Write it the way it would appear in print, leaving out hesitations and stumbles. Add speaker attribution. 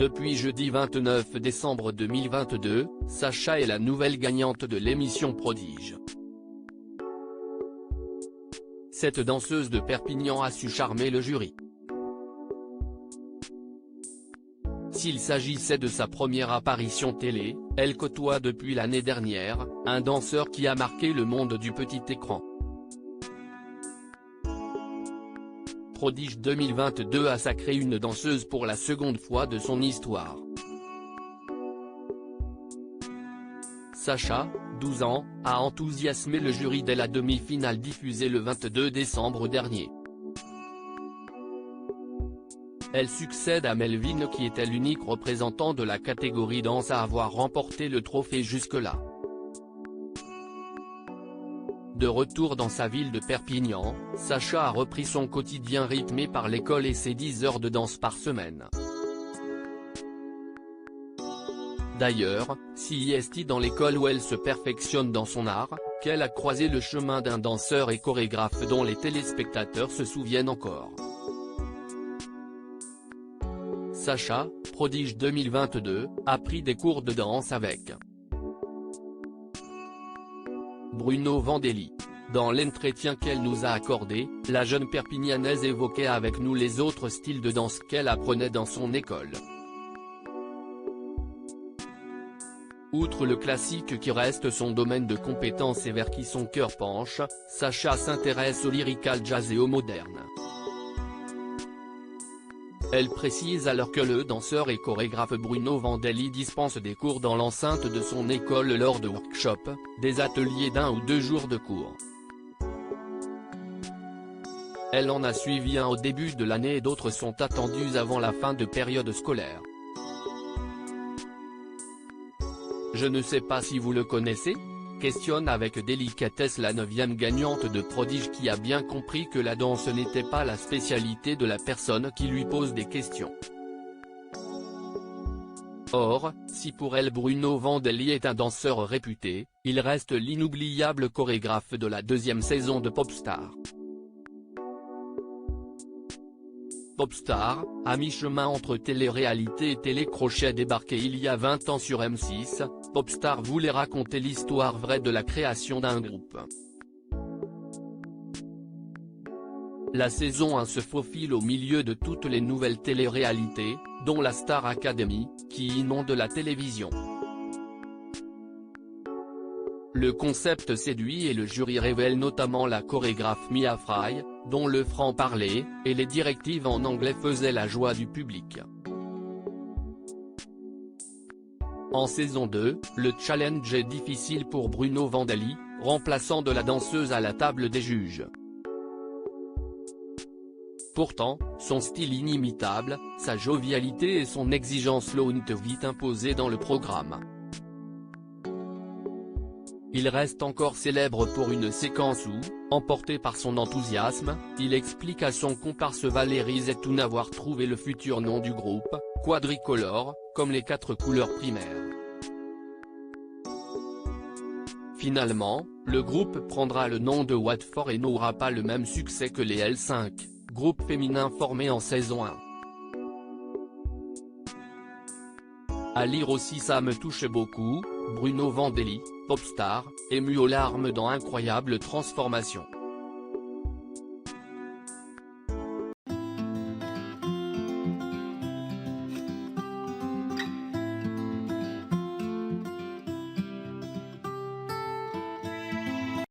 Speaker 1: Depuis jeudi 29 décembre 2022, Sacha est la nouvelle gagnante de l'émission Prodige. Cette danseuse de Perpignan a su charmer le jury. S'il s'agissait de sa première apparition télé, elle côtoie depuis l'année dernière, un danseur qui a marqué le monde du petit écran. Prodige 2022 a sacré une danseuse pour la seconde fois de son histoire. Sacha, 12 ans, a enthousiasmé le jury dès la demi-finale diffusée le 22 décembre dernier. Elle succède à Melvin qui était l'unique représentant de la catégorie danse à avoir remporté le trophée jusque-là. De retour dans sa ville de Perpignan, Sacha a repris son quotidien rythmé par l'école et ses 10 heures de danse par semaine. D'ailleurs, c'est dans l'école où elle se perfectionne dans son art, qu'elle a croisé le chemin d'un danseur et chorégraphe dont les téléspectateurs se souviennent encore. Sacha, Prodige 2022, a pris des cours de danse avec Bruno Vandelli. Dans l'entretien qu'elle nous a accordé, la jeune Perpignanaise évoquait avec nous les autres styles de danse qu'elle apprenait dans son école. Outre le classique qui reste son domaine de compétence et vers qui son cœur penche, Sacha s'intéresse au lyrical jazz et au moderne. Elle précise alors que le danseur et chorégraphe Bruno Vandelli dispense des cours dans l'enceinte de son école lors de workshops, des ateliers d'1 ou 2 jours de cours. Elle en a suivi un au début de l'année et d'autres sont attendus avant la fin de période scolaire. Je ne sais pas si vous le connaissez ? Questionne avec délicatesse la 9e gagnante de Prodige qui a bien compris que la danse n'était pas la spécialité de la personne qui lui pose des questions. Or, si pour elle Bruno Vandelli est un danseur réputé, il reste l'inoubliable chorégraphe de la 2e saison de Popstar. Popstar, à mi-chemin entre télé-réalité et télé-crochet débarqué il y a 20 ans sur M6, Popstar voulait raconter l'histoire vraie de la création d'un groupe. La saison 1 se faufile au milieu de toutes les nouvelles télé-réalités, dont la Star Academy, qui inonde la télévision. Le concept séduit et le jury révèle notamment la chorégraphe Mia Fry, dont le franc-parler, et les directives en anglais faisaient la joie du public. En saison 2, le challenge est difficile pour Bruno Vandelli, remplaçant de la danseuse à la table des juges. Pourtant, son style inimitable, sa jovialité et son exigence l'ont vite imposé dans le programme. Il reste encore célèbre pour une séquence où, emporté par son enthousiasme, il explique à son comparse Valérie Zetoun avoir trouvé le futur nom du groupe, quadricolore, comme les 4 couleurs primaires. Finalement, le groupe prendra le nom de Watford et n'aura pas le même succès que les L5, groupe féminin formé en saison 1. À lire aussi ça me touche beaucoup, Bruno Vandelli, Popstar, ému aux larmes dans Incroyable Transformation.